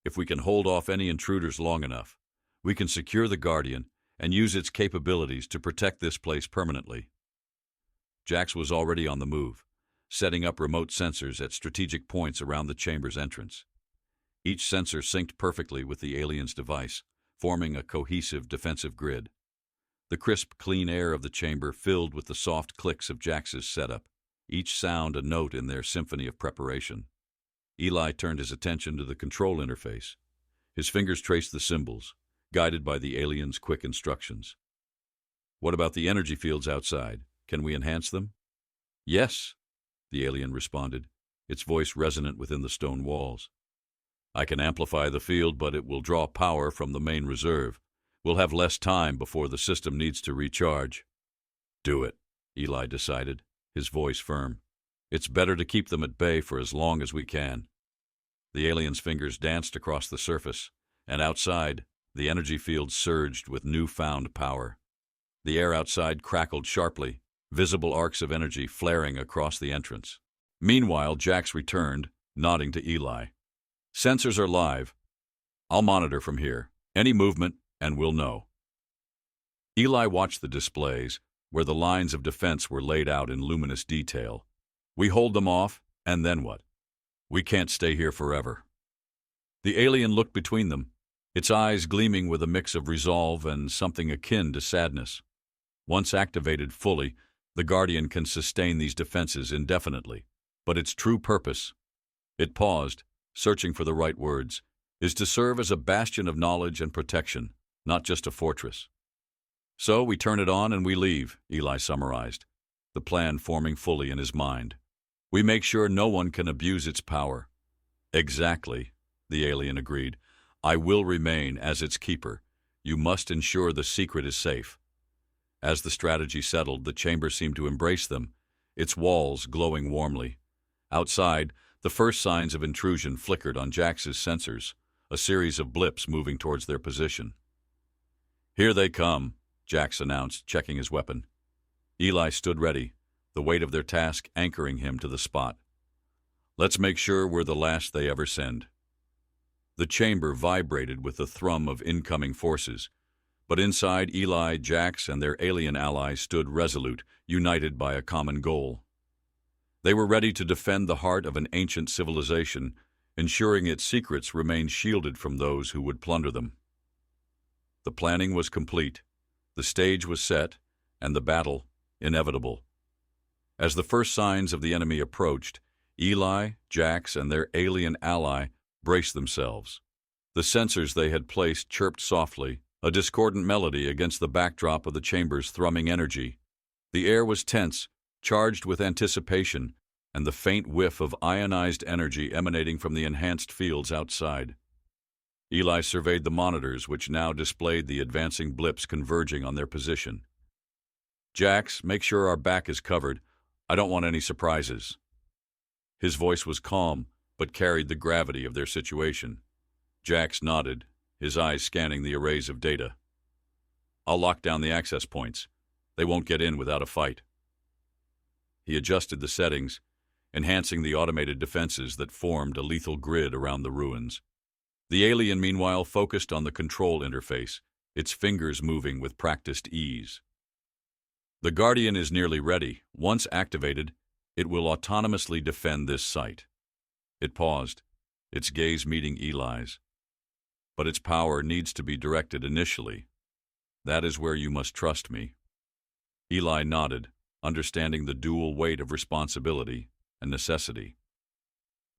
If we can hold off any intruders long enough, we can secure the Guardian and use its capabilities to protect this place permanently." Jax was already on the move, setting up remote sensors at strategic points around the chamber's entrance. Each sensor synced perfectly with the alien's device, forming a cohesive defensive grid. The crisp, clean air of the chamber filled with the soft clicks of Jax's setup, each sound a note in their symphony of preparation. Eli turned his attention to the control interface. His fingers traced the symbols, guided by the alien's quick instructions. "What about the energy fields outside? Can we enhance them?" "Yes," the alien responded, its voice resonant within the stone walls. "I can amplify the field, but it will draw power from the main reserve. We'll have less time before the system needs to recharge." "Do it," Eli decided, his voice firm. "It's better to keep them at bay for as long as we can." The alien's fingers danced across the surface, and outside, the energy field surged with newfound power. The air outside crackled sharply, visible arcs of energy flaring across the entrance. Meanwhile, Jax returned, nodding to Eli. "Sensors are live. I'll monitor from here. Any movement, and we'll know." Eli watched the displays, where the lines of defense were laid out in luminous detail. "We hold them off, and then what? We can't stay here forever." The alien looked between them, its eyes gleaming with a mix of resolve and something akin to sadness. Once activated fully, the Guardian can sustain these defenses indefinitely, but its true purpose, it paused, searching for the right words, is to serve as a bastion of knowledge and protection, not just a fortress. "So we turn it on and we leave," Eli summarized, the plan forming fully in his mind. "We make sure no one can abuse its power." "Exactly," the alien agreed. "I will remain as its keeper. You must ensure the secret is safe." As the strategy settled, the chamber seemed to embrace them, its walls glowing warmly. Outside, the first signs of intrusion flickered on Jax's sensors, a series of blips moving towards their position. "Here they come," Jax announced, checking his weapon. Eli stood ready, the weight of their task anchoring him to the spot. "Let's make sure we're the last they ever send." The chamber vibrated with the thrum of incoming forces, but inside, Eli, Jax, and their alien allies stood resolute, united by a common goal. They were ready to defend the heart of an ancient civilization, ensuring its secrets remained shielded from those who would plunder them. The planning was complete, the stage was set, and the battle inevitable. As the first signs of the enemy approached, Eli, Jax, and their alien ally braced themselves. The sensors they had placed chirped softly, a discordant melody against the backdrop of the chamber's thrumming energy. The air was tense, charged with anticipation, and the faint whiff of ionized energy emanating from the enhanced fields outside. Eli surveyed the monitors, which now displayed the advancing blips converging on their position. Jax, make sure our back is covered. I don't want any surprises. His voice was calm, but carried the gravity of their situation. Jax nodded, his eyes scanning the arrays of data. I'll lock down the access points. They won't get in without a fight. He adjusted the settings, enhancing the automated defenses that formed a lethal grid around the ruins. The alien, meanwhile, focused on the control interface, its fingers moving with practiced ease. The Guardian is nearly ready. Once activated, it will autonomously defend this site. It paused, its gaze meeting Eli's. But its power needs to be directed initially. That is where you must trust me. Eli nodded, understanding the dual weight of responsibility and necessity.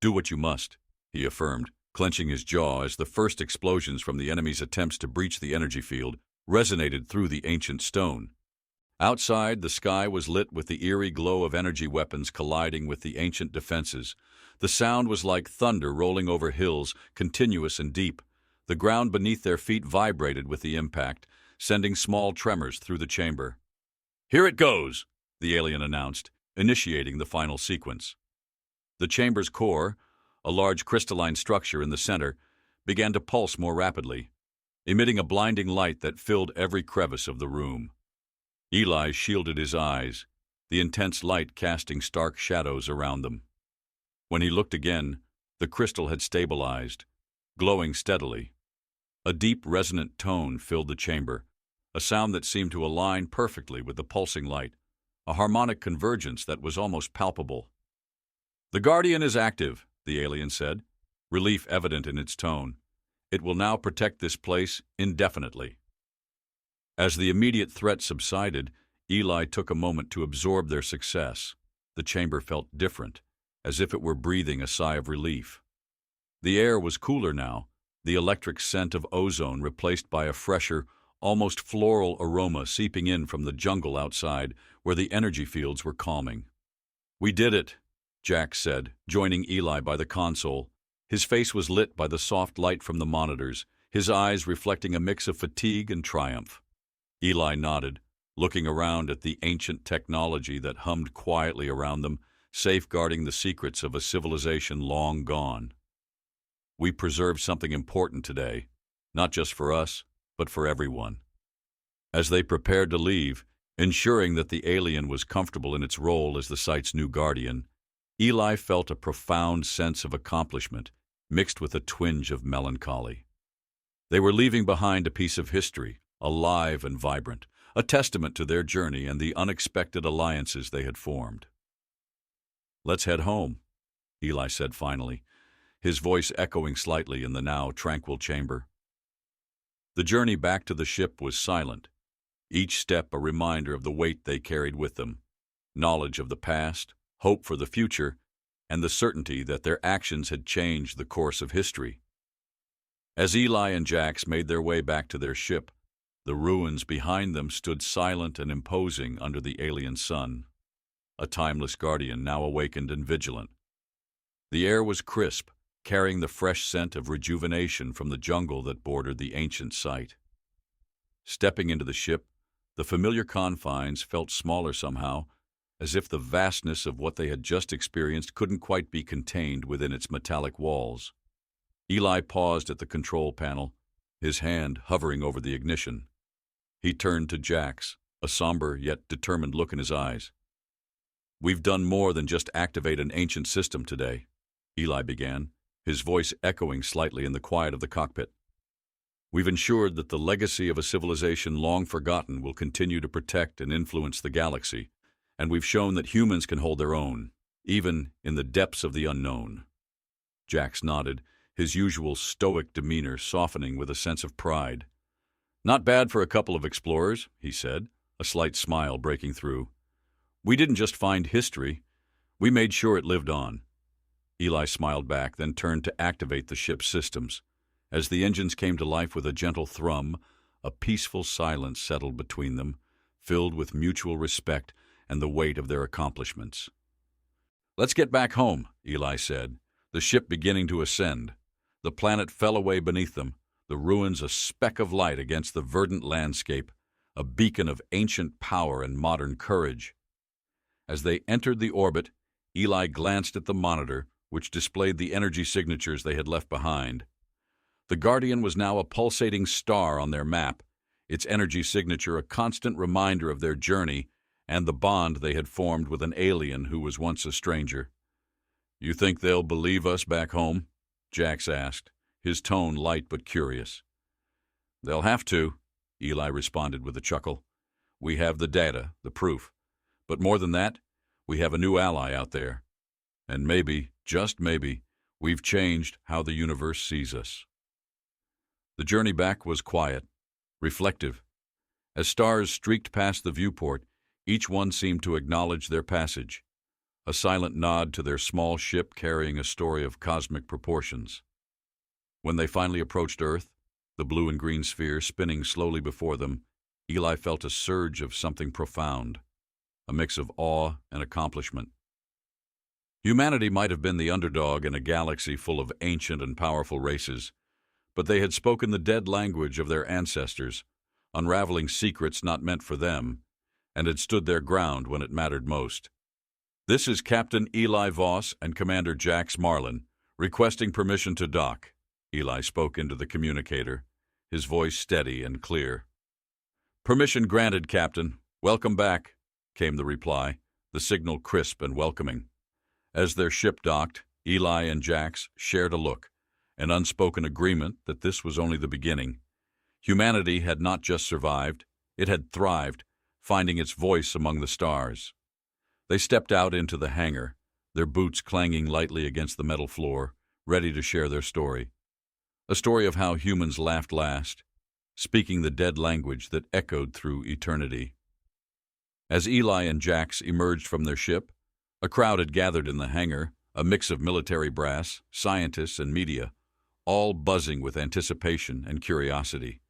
Do what you must, he affirmed, clenching his jaw as the first explosions from the enemy's attempts to breach the energy field resonated through the ancient stone. Outside, the sky was lit with the eerie glow of energy weapons colliding with the ancient defenses. The sound was like thunder rolling over hills, continuous and deep. The ground beneath their feet vibrated with the impact, sending small tremors through the chamber. Here it goes, the alien announced, initiating the final sequence. The chamber's core, a large crystalline structure in the center, began to pulse more rapidly, emitting a blinding light that filled every crevice of the room. Eli shielded his eyes, the intense light casting stark shadows around them. When he looked again, the crystal had stabilized, glowing steadily. A deep, resonant tone filled the chamber, a sound that seemed to align perfectly with the pulsing light, a harmonic convergence that was almost palpable. The Guardian is active, the alien said, relief evident in its tone. It will now protect this place indefinitely. As the immediate threat subsided, Eli took a moment to absorb their success. The chamber felt different, as if it were breathing a sigh of relief. The air was cooler now, the electric scent of ozone replaced by a fresher, almost floral aroma seeping in from the jungle outside, where the energy fields were calming. We did it, Jack said, joining Eli by the console. His face was lit by the soft light from the monitors, his eyes reflecting a mix of fatigue and triumph. Eli nodded, looking around at the ancient technology that hummed quietly around them, safeguarding the secrets of a civilization long gone. We preserved something important today, not just for us, but for everyone. As they prepared to leave, ensuring that the alien was comfortable in its role as the site's new guardian, Eli felt a profound sense of accomplishment, mixed with a twinge of melancholy. They were leaving behind a piece of history, alive and vibrant, a testament to their journey and the unexpected alliances they had formed. Let's head home, Eli said finally, his voice echoing slightly in the now tranquil chamber. The journey back to the ship was silent, each step a reminder of the weight they carried with them, knowledge of the past, hope for the future, and the certainty that their actions had changed the course of history. As Eli and Jax made their way back to their ship, the ruins behind them stood silent and imposing under the alien sun, a timeless guardian now awakened and vigilant. The air was crisp, carrying the fresh scent of rejuvenation from the jungle that bordered the ancient site. Stepping into the ship, the familiar confines felt smaller somehow, as if the vastness of what they had just experienced couldn't quite be contained within its metallic walls. Eli paused at the control panel, his hand hovering over the ignition. He turned to Jax, a somber yet determined look in his eyes. We've done more than just activate an ancient system today, Eli began, his voice echoing slightly in the quiet of the cockpit. We've ensured that the legacy of a civilization long forgotten will continue to protect and influence the galaxy, and we've shown that humans can hold their own, even in the depths of the unknown. Jax nodded, his usual stoic demeanor softening with a sense of pride. Not bad for a couple of explorers, he said, a slight smile breaking through. We didn't just find history, we made sure it lived on. Eli smiled back, then turned to activate the ship's systems. As the engines came to life with a gentle thrum, a peaceful silence settled between them, filled with mutual respect and the weight of their accomplishments. Let's get back home, Eli said, the ship beginning to ascend. The planet fell away beneath them, the ruins a speck of light against the verdant landscape, a beacon of ancient power and modern courage. As they entered the orbit, Eli glanced at the monitor, which displayed the energy signatures they had left behind. The Guardian was now a pulsating star on their map, its energy signature a constant reminder of their journey and the bond they had formed with an alien who was once a stranger. "You think they'll believe us back home?" Jax asked, his tone light but curious. "They'll have to," Eli responded with a chuckle. "We have the data, the proof. But more than that, we have a new ally out there. And maybe, just maybe, we've changed how the universe sees us." The journey back was quiet, reflective. As stars streaked past the viewport, each one seemed to acknowledge their passage, a silent nod to their small ship carrying a story of cosmic proportions. When they finally approached Earth, the blue and green sphere spinning slowly before them, Eli felt a surge of something profound, a mix of awe and accomplishment. Humanity might have been the underdog in a galaxy full of ancient and powerful races, but they had spoken the dead language of their ancestors, unraveling secrets not meant for them, and had stood their ground when it mattered most. "This is Captain Eli Voss and Commander Jax Marlin, requesting permission to dock," Eli spoke into the communicator, his voice steady and clear. "Permission granted, Captain. Welcome back," came the reply, the signal crisp and welcoming. As their ship docked, Eli and Jax shared a look, an unspoken agreement that this was only the beginning. Humanity had not just survived, it had thrived, finding its voice among the stars. They stepped out into the hangar, their boots clanging lightly against the metal floor, ready to share their story. A story of how humans laughed last, speaking the dead language that echoed through eternity. As Eli and Jax emerged from their ship, a crowd had gathered in the hangar, a mix of military brass, scientists, and media, all buzzing with anticipation and curiosity.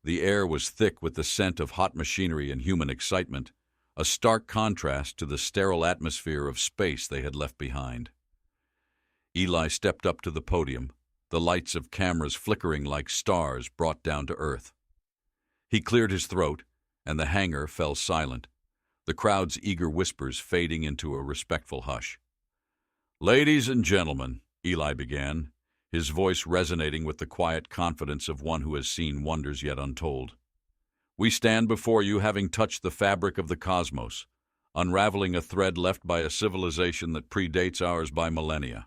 The air was thick with the scent of hot machinery and human excitement, a stark contrast to the sterile atmosphere of space they had left behind. Eli stepped up to the podium, the lights of cameras flickering like stars brought down to earth. He cleared his throat, and the hangar fell silent, the crowd's eager whispers fading into a respectful hush. "Ladies and gentlemen," Eli began, his voice resonating with the quiet confidence of one who has seen wonders yet untold. "We stand before you having touched the fabric of the cosmos, unraveling a thread left by a civilization that predates ours by millennia."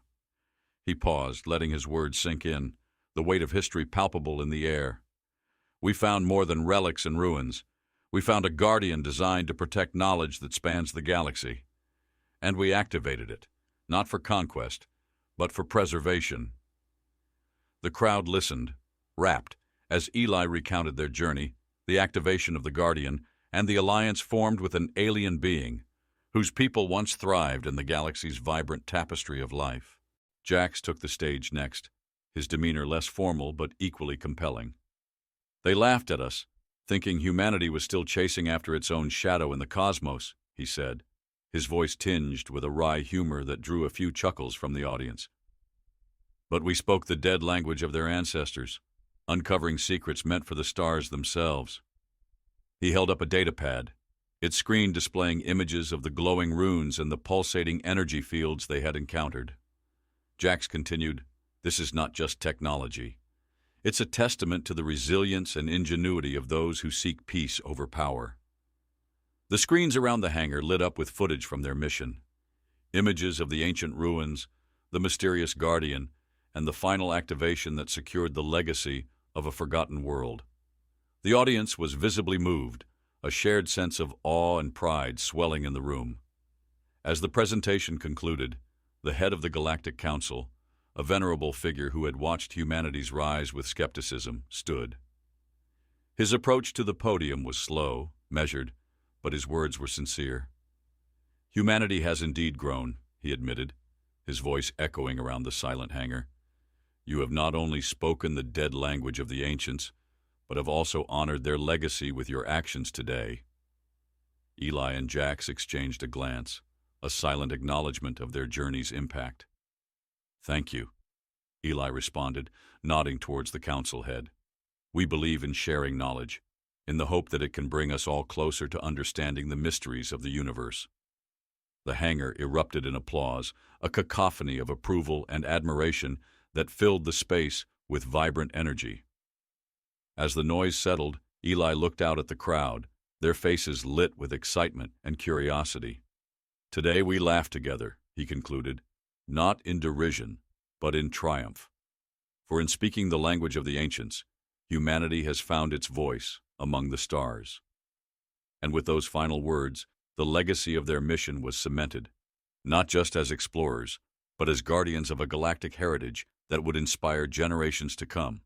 He paused, letting his words sink in, the weight of history palpable in the air. "We found more than relics and ruins. We found a guardian designed to protect knowledge that spans the galaxy. And we activated it, not for conquest, but for preservation." The crowd listened, rapt, as Eli recounted their journey, the activation of the Guardian, and the alliance formed with an alien being, whose people once thrived in the galaxy's vibrant tapestry of life. Jax took the stage next, his demeanor less formal but equally compelling. "They laughed at us, thinking humanity was still chasing after its own shadow in the cosmos," he said, his voice tinged with a wry humor that drew a few chuckles from the audience. "But we spoke the dead language of their ancestors, uncovering secrets meant for the stars themselves." He held up a datapad, its screen displaying images of the glowing runes and the pulsating energy fields they had encountered. Jax continued, "This is not just technology. It's a testament to the resilience and ingenuity of those who seek peace over power." The screens around the hangar lit up with footage from their mission. Images of the ancient ruins, the mysterious Guardian, and the final activation that secured the legacy of a forgotten world. The audience was visibly moved, a shared sense of awe and pride swelling in the room. As the presentation concluded, the head of the Galactic Council, a venerable figure who had watched humanity's rise with skepticism, stood. His approach to the podium was slow, measured, but his words were sincere. "Humanity has indeed grown," he admitted, his voice echoing around the silent hangar. "You have not only spoken the dead language of the ancients, but have also honored their legacy with your actions today." Eli and Jax exchanged a glance, a silent acknowledgement of their journey's impact. "Thank you," Eli responded, nodding towards the council head. "We believe in sharing knowledge, in the hope that it can bring us all closer to understanding the mysteries of the universe. The hangar erupted in applause, a cacophony of approval and admiration that filled the space with vibrant energy. As the noise settled, Eli looked out at the crowd, their faces lit with excitement and curiosity. "Today we laugh together," he concluded, "not in derision, but in triumph. For in speaking the language of the ancients, humanity has found its voice among the stars." And with those final words, the legacy of their mission was cemented, not just as explorers, but as guardians of a galactic heritage that would inspire generations to come.